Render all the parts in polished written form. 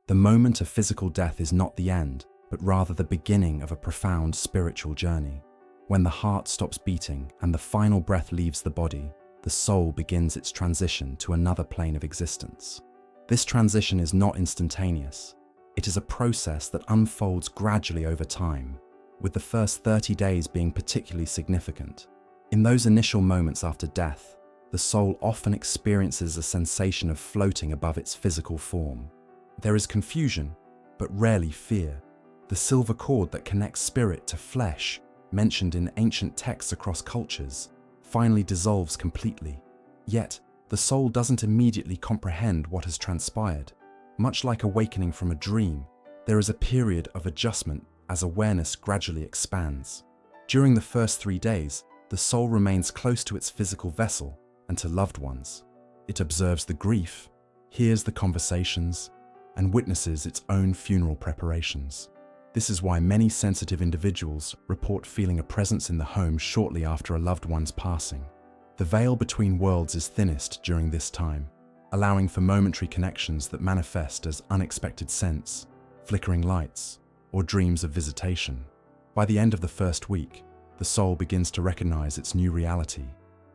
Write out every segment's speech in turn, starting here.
The moment of physical death is not the end, but rather the beginning of a profound spiritual journey. When the heart stops beating and the final breath leaves the body, the soul begins its transition to another plane of existence. This transition is not instantaneous. It is a process that unfolds gradually over time, with the first 30 days being particularly significant. In those initial moments after death, the soul often experiences a sensation of floating above its physical form. There is confusion, but rarely fear. The silver cord that connects spirit to flesh, mentioned in ancient texts across cultures, finally dissolves completely. Yet, the soul doesn't immediately comprehend what has transpired. Much like awakening from a dream, there is a period of adjustment as awareness gradually expands. During the first 3 days, the soul remains close to its physical vessel and to loved ones. It observes the grief, hears the conversations, and witnesses its own funeral preparations. This is why many sensitive individuals report feeling a presence in the home shortly after a loved one's passing. The veil between worlds is thinnest during this time, allowing for momentary connections that manifest as unexpected scents, flickering lights, or dreams of visitation. By the end of the first week, the soul begins to recognize its new reality.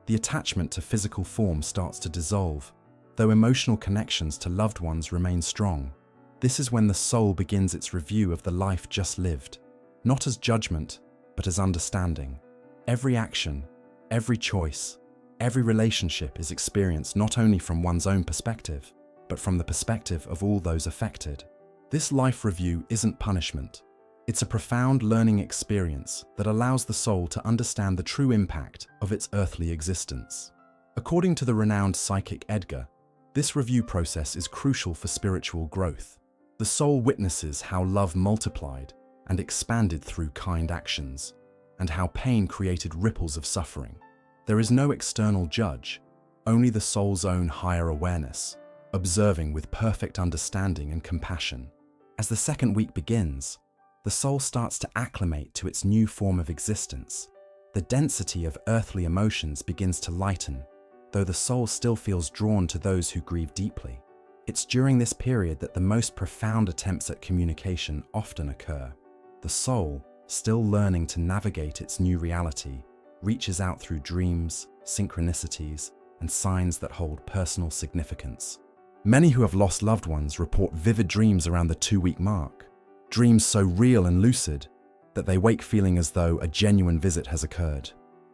The attachment to physical form starts to dissolve, though emotional connections to loved ones remain strong. This is when the soul begins its review of the life just lived, not as judgment, but as understanding. Every action, every choice, every relationship is experienced not only from one's own perspective, but from the perspective of all those affected. This life review isn't punishment. It's a profound learning experience that allows the soul to understand the true impact of its earthly existence. According to the renowned psychic Edgar, this review process is crucial for spiritual growth. The soul witnesses how love multiplied and expanded through kind actions, and how pain created ripples of suffering. There is no external judge, only the soul's own higher awareness, observing with perfect understanding and compassion. As the second week begins, the soul starts to acclimate to its new form of existence. The density of earthly emotions begins to lighten, though the soul still feels drawn to those who grieve deeply. It's during this period that the most profound attempts at communication often occur. The soul, still learning to navigate its new reality, reaches out through dreams, synchronicities, and signs that hold personal significance. Many who have lost loved ones report vivid dreams around the 2-week mark. Dreams so real and lucid that they wake feeling as though a genuine visit has occurred.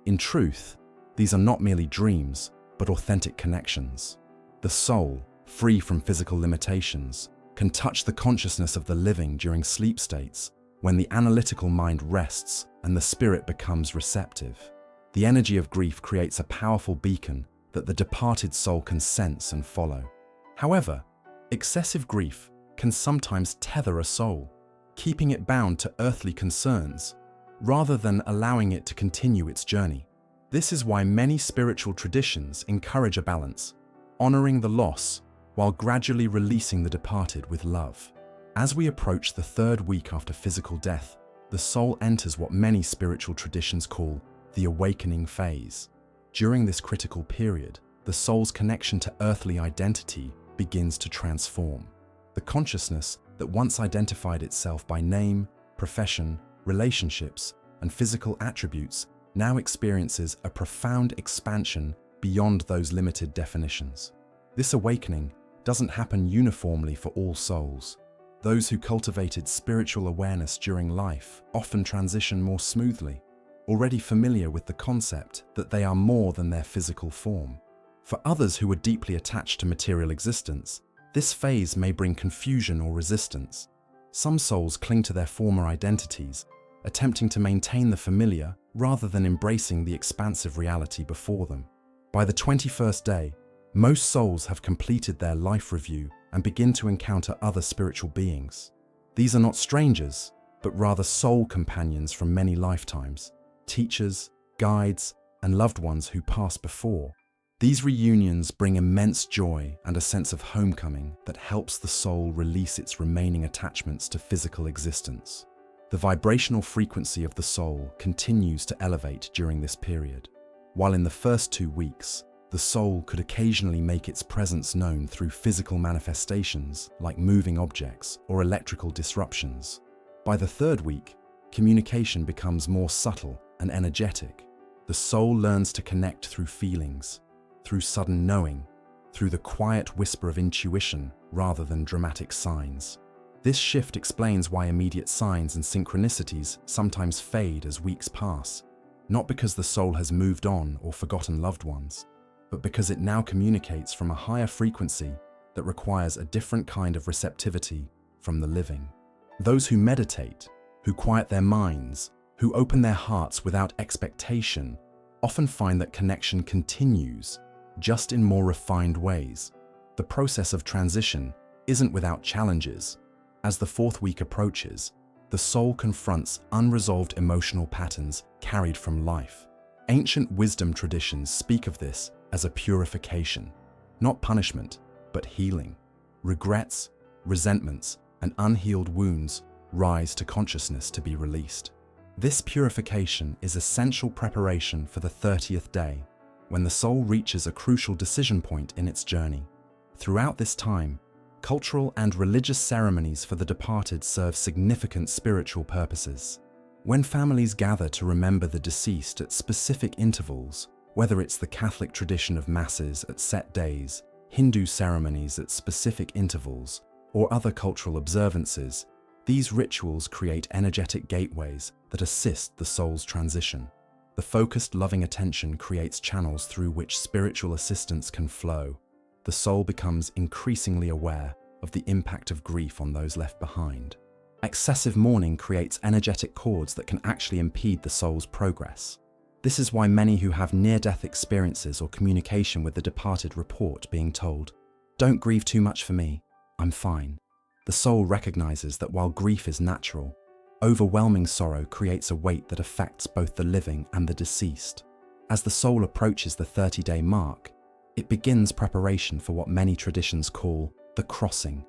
In truth, these are not merely dreams, but authentic connections. The soul, free from physical limitations, can touch the consciousness of the living during sleep states, when the analytical mind rests and the spirit becomes receptive. The energy of grief creates a powerful beacon that the departed soul can sense and follow. However, excessive grief can sometimes tether a soul, keeping it bound to earthly concerns, rather than allowing it to continue its journey. This is why many spiritual traditions encourage a balance, honoring the loss while gradually releasing the departed with love. As we approach the 3rd week after physical death, the soul enters what many spiritual traditions call the awakening phase. During this critical period, the soul's connection to earthly identity begins to transform. The consciousness that once identified itself by name, profession, relationships, and physical attributes now experiences a profound expansion beyond those limited definitions. This awakening doesn't happen uniformly for all souls. Those who cultivated spiritual awareness during life often transition more smoothly, already familiar with the concept that they are more than their physical form. For others who are deeply attached to material existence, this phase may bring confusion or resistance. Some souls cling to their former identities, attempting to maintain the familiar rather than embracing the expansive reality before them. By the 21st day, most souls have completed their life review and begin to encounter other spiritual beings. These are not strangers, but rather soul companions from many lifetimes, teachers, guides, and loved ones who passed before. These reunions bring immense joy and a sense of homecoming that helps the soul release its remaining attachments to physical existence. The vibrational frequency of the soul continues to elevate during this period. While in the first 2 weeks, The soul could occasionally make its presence known through physical manifestations like moving objects or electrical disruptions. By the third week, communication becomes more subtle and energetic. The soul learns to connect through feelings, through sudden knowing, through the quiet whisper of intuition rather than dramatic signs. This shift explains why immediate signs and synchronicities sometimes fade as weeks pass, not because the soul has moved on or forgotten loved ones, but because it now communicates from a higher frequency that requires a different kind of receptivity from the living. Those who meditate, who quiet their minds, who open their hearts without expectation, often find that connection continues, just in more refined ways. The process of transition isn't without challenges. As the fourth week approaches, the soul confronts unresolved emotional patterns carried from life. Ancient wisdom traditions speak of this as a purification, not punishment, but healing. Regrets, resentments, and unhealed wounds rise to consciousness to be released. This purification is essential preparation for the 30th day, when the soul reaches a crucial decision point in its journey. Throughout this time, cultural and religious ceremonies for the departed serve significant spiritual purposes. When families gather to remember the deceased at specific intervals, whether it's the Catholic tradition of masses at set days, Hindu ceremonies at specific intervals, or other cultural observances, these rituals create energetic gateways that assist the soul's transition. The focused, loving attention creates channels through which spiritual assistance can flow. The soul becomes increasingly aware of the impact of grief on those left behind. Excessive mourning creates energetic cords that can actually impede the soul's progress. This is why many who have near-death experiences or communication with the departed report being told, "Don't grieve too much for me, I'm fine." The soul recognizes that while grief is natural, overwhelming sorrow creates a weight that affects both the living and the deceased. As the soul approaches the 30-day mark, it begins preparation for what many traditions call the crossing.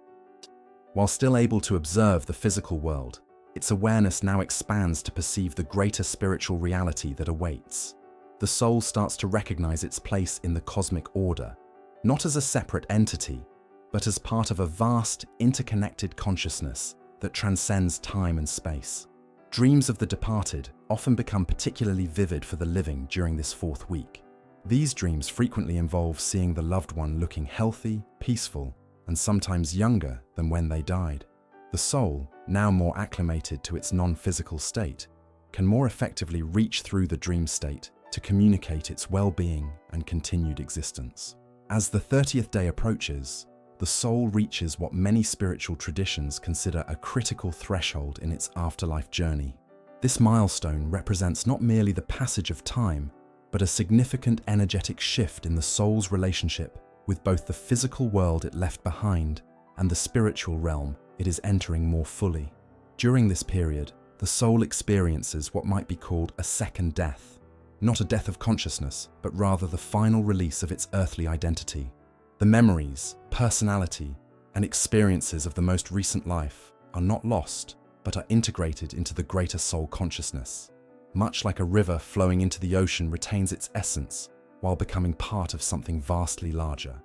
While still able to observe the physical world, its awareness now expands to perceive the greater spiritual reality that awaits. The soul starts to recognize its place in the cosmic order, not as a separate entity, but as part of a vast, interconnected consciousness that transcends time and space. Dreams of the departed often become particularly vivid for the living during this fourth week. These dreams frequently involve seeing the loved one looking healthy, peaceful, and sometimes younger than when they died. The soul, now more acclimated to its non-physical state, can more effectively reach through the dream state to communicate its well-being and continued existence. As the 30th day approaches, the soul reaches what many spiritual traditions consider a critical threshold in its afterlife journey. This milestone represents not merely the passage of time, but a significant energetic shift in the soul's relationship with both the physical world it left behind and the spiritual realm it is entering more fully. During this period, the soul experiences what might be called a second death, not a death of consciousness, but rather the final release of its earthly identity. The memories, personality, and experiences of the most recent life are not lost, but are integrated into the greater soul consciousness. Much like a river flowing into the ocean retains its essence while becoming part of something vastly larger.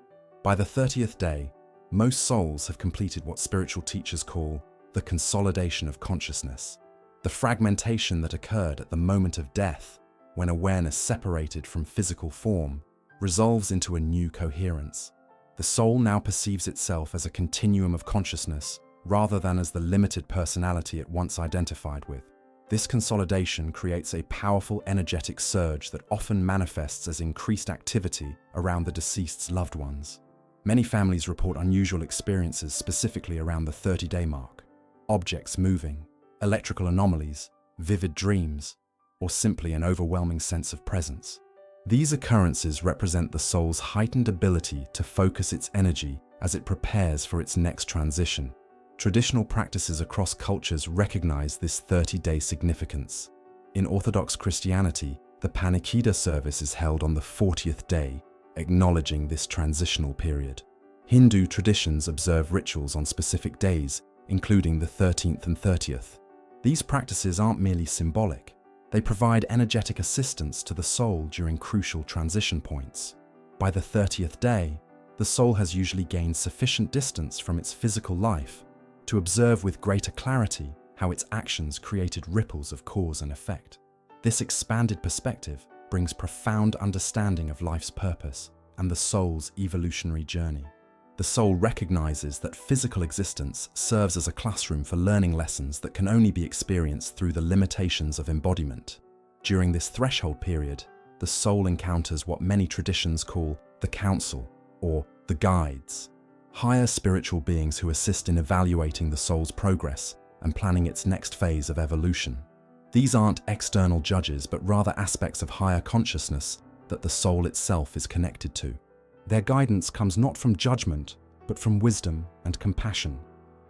By the 30th day, most souls have completed what spiritual teachers call the consolidation of consciousness. The fragmentation that occurred at the moment of death, when awareness separated from physical form, resolves into a new coherence. The soul now perceives itself as a continuum of consciousness rather than as the limited personality it once identified with. This consolidation creates a powerful energetic surge that often manifests as increased activity around the deceased's loved ones. Many families report unusual experiences specifically around the 30-day mark. Objects moving, electrical anomalies, vivid dreams, or simply an overwhelming sense of presence. These occurrences represent the soul's heightened ability to focus its energy as it prepares for its next transition. Traditional practices across cultures recognize this 30-day significance. In Orthodox Christianity, the Panikhida service is held on the 40th day, acknowledging this transitional period. Hindu traditions observe rituals on specific days, including the 13th and 30th. These practices aren't merely symbolic. They provide energetic assistance to the soul during crucial transition points. By the 30th day, the soul has usually gained sufficient distance from its physical life to observe with greater clarity how its actions created ripples of cause and effect. This expanded perspective brings profound understanding of life's purpose and the soul's evolutionary journey. The soul recognizes that physical existence serves as a classroom for learning lessons that can only be experienced through the limitations of embodiment. During this threshold period, the soul encounters what many traditions call the council, or the guides, higher spiritual beings who assist in evaluating the soul's progress and planning its next phase of evolution. These aren't external judges, but rather aspects of higher consciousness that the soul itself is connected to. Their guidance comes not from judgment, but from wisdom and compassion.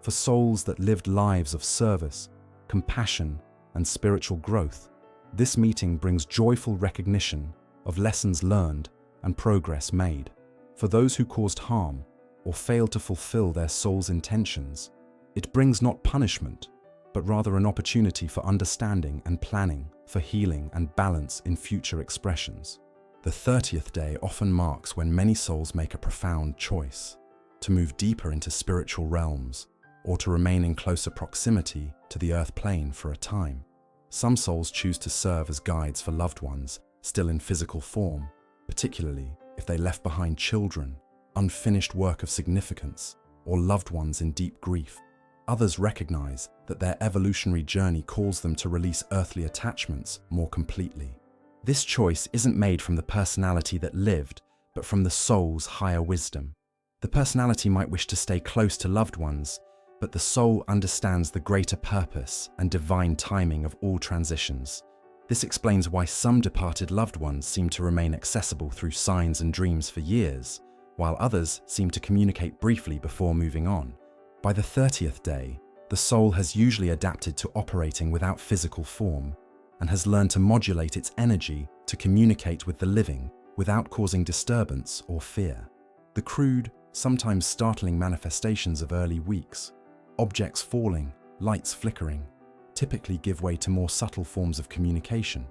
For souls that lived lives of service, compassion, and spiritual growth, this meeting brings joyful recognition of lessons learned and progress made. For those who caused harm or failed to fulfill their soul's intentions, it brings not punishment, but rather an opportunity for understanding and planning for healing and balance in future expressions. The 30th day often marks when many souls make a profound choice to move deeper into spiritual realms or to remain in closer proximity to the earth plane for a time. Some souls choose to serve as guides for loved ones still in physical form, particularly if they left behind children, unfinished work of significance, or loved ones in deep grief. Others recognize that their evolutionary journey calls them to release earthly attachments more completely. This choice isn't made from the personality that lived, but from the soul's higher wisdom. The personality might wish to stay close to loved ones, but the soul understands the greater purpose and divine timing of all transitions. This explains why some departed loved ones seem to remain accessible through signs and dreams for years, while others seem to communicate briefly before moving on. By the 30th day, the soul has usually adapted to operating without physical form and has learned to modulate its energy to communicate with the living without causing disturbance or fear. The crude, sometimes startling manifestations of early weeks, objects falling, lights flickering, typically give way to more subtle forms of communication,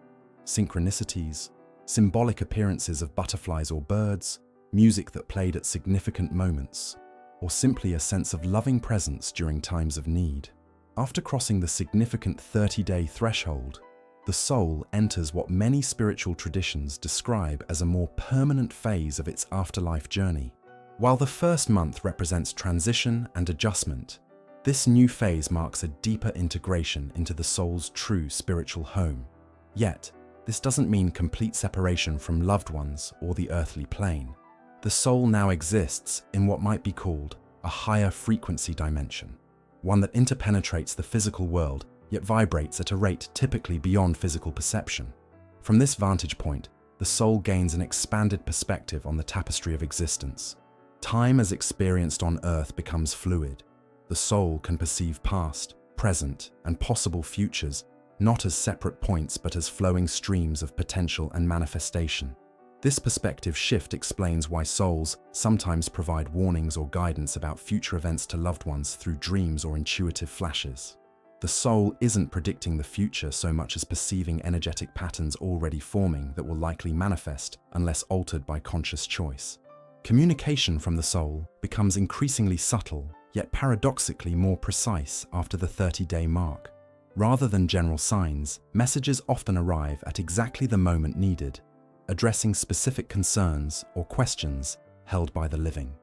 synchronicities, symbolic appearances of butterflies or birds, music that played at significant moments, or simply a sense of loving presence during times of need. After crossing the significant 30-day threshold, the soul enters what many spiritual traditions describe as a more permanent phase of its afterlife journey. While the first month represents transition and adjustment, this new phase marks a deeper integration into the soul's true spiritual home. Yet, this doesn't mean complete separation from loved ones or the earthly plane. The soul now exists in what might be called a higher frequency dimension, one that interpenetrates the physical world yet vibrates at a rate typically beyond physical perception. From this vantage point, the soul gains an expanded perspective on the tapestry of existence. Time as experienced on Earth becomes fluid. The soul can perceive past, present, and possible futures not as separate points but as flowing streams of potential and manifestation. This perspective shift explains why souls sometimes provide warnings or guidance about future events to loved ones through dreams or intuitive flashes. The soul isn't predicting the future so much as perceiving energetic patterns already forming that will likely manifest unless altered by conscious choice. Communication from the soul becomes increasingly subtle, yet paradoxically more precise after the 30-day mark. Rather than general signs, messages often arrive at exactly the moment needed, addressing specific concerns or questions held by the living.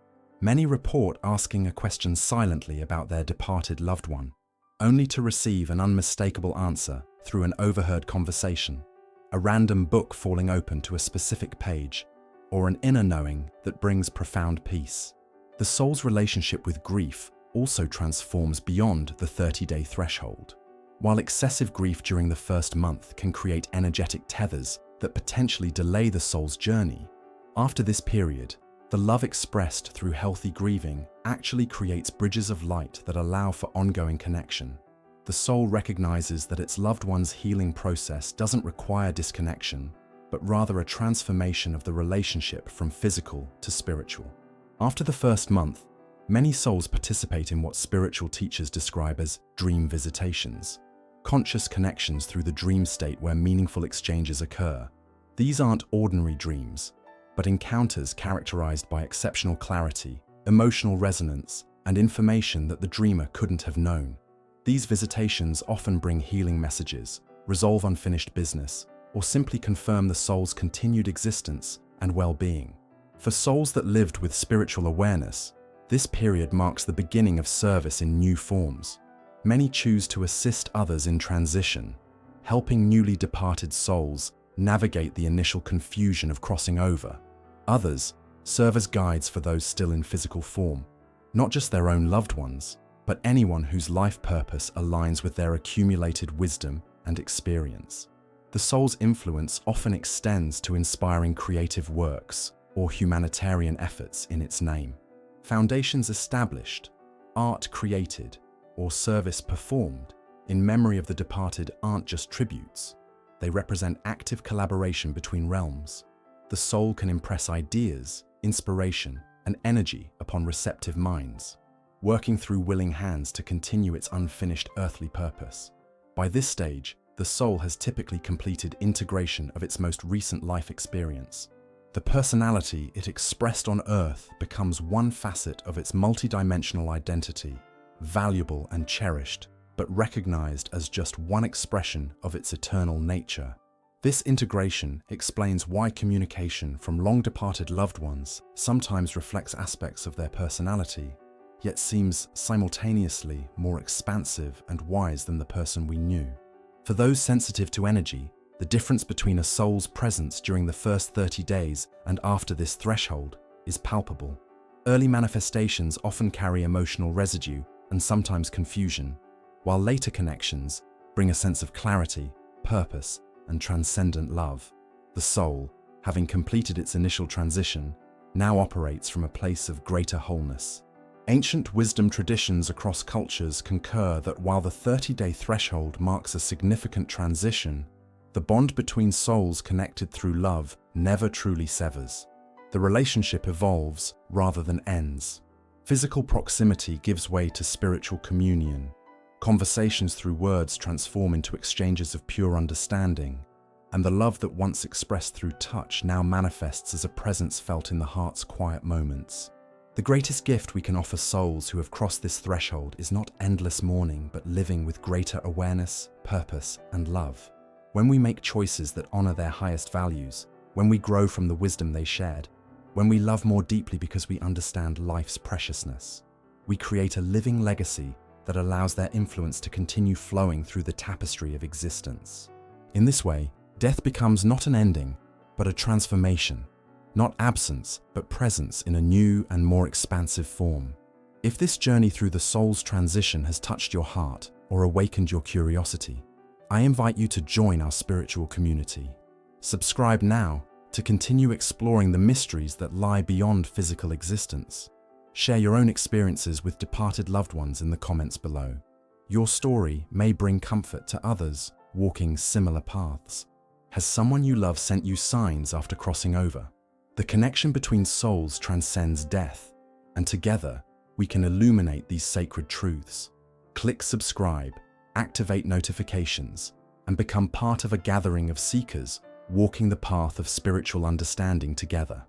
Many report asking a question silently about their departed loved one, only to receive an unmistakable answer through an overheard conversation, a random book falling open to a specific page, or an inner knowing that brings profound peace. The soul's relationship with grief also transforms beyond the 30-day threshold. While excessive grief during the first month can create energetic tethers that potentially delay the soul's journey, after this period, the love expressed through healthy grieving actually creates bridges of light that allow for ongoing connection. The soul recognizes that its loved one's healing process doesn't require disconnection, but rather a transformation of the relationship from physical to spiritual. After the first month, many souls participate in what spiritual teachers describe as dream visitations, conscious connections through the dream state where meaningful exchanges occur. These aren't ordinary dreams. but encounters characterized by exceptional clarity, emotional resonance, and information that the dreamer couldn't have known. These visitations often bring healing messages, resolve unfinished business, or simply confirm the soul's continued existence and well-being. For souls that lived with spiritual awareness, this period marks the beginning of service in new forms. Many choose to assist others in transition, helping newly departed souls navigate the initial confusion of crossing over. Others serve as guides for those still in physical form, not just their own loved ones, but anyone whose life purpose aligns with their accumulated wisdom and experience. The soul's influence often extends to inspiring creative works or humanitarian efforts in its name. Foundations established, art created, or service performed in memory of the departed aren't just tributes. They represent active collaboration between realms. The soul can impress ideas, inspiration, and energy upon receptive minds, working through willing hands to continue its unfinished earthly purpose. By this stage, the soul has typically completed integration of its most recent life experience. The personality it expressed on Earth becomes one facet of its multidimensional identity, valuable and cherished, but recognized as just one expression of its eternal nature. This integration explains why communication from long-departed loved ones sometimes reflects aspects of their personality, yet seems simultaneously more expansive and wise than the person we knew. For those sensitive to energy, the difference between a soul's presence during the first 30 days and after this threshold is palpable. Early manifestations often carry emotional residue and sometimes confusion, while later connections bring a sense of clarity, purpose, and transcendent love. The soul, having completed its initial transition, now operates from a place of greater wholeness. Ancient wisdom traditions across cultures concur that while the 30-day threshold marks a significant transition, the bond between souls connected through love never truly severs. The relationship evolves rather than ends. Physical proximity gives way to spiritual communion. Conversations through words transform into exchanges of pure understanding, and the love that once expressed through touch now manifests as a presence felt in the heart's quiet moments. The greatest gift we can offer souls who have crossed this threshold is not endless mourning, but living with greater awareness, purpose, and love. When we make choices that honor their highest values, when we grow from the wisdom they shared, when we love more deeply because we understand life's preciousness, we create a living legacy that allows their influence to continue flowing through the tapestry of existence. In this way, death becomes not an ending, but a transformation. Not absence, but presence in a new and more expansive form. If this journey through the soul's transition has touched your heart or awakened your curiosity, I invite you to join our spiritual community. Subscribe now to continue exploring the mysteries that lie beyond physical existence. Share your own experiences with departed loved ones in the comments below. Your story may bring comfort to others walking similar paths. Has someone you love sent you signs after crossing over? The connection between souls transcends death, and together we can illuminate these sacred truths. Click subscribe, activate notifications, and become part of a gathering of seekers walking the path of spiritual understanding together.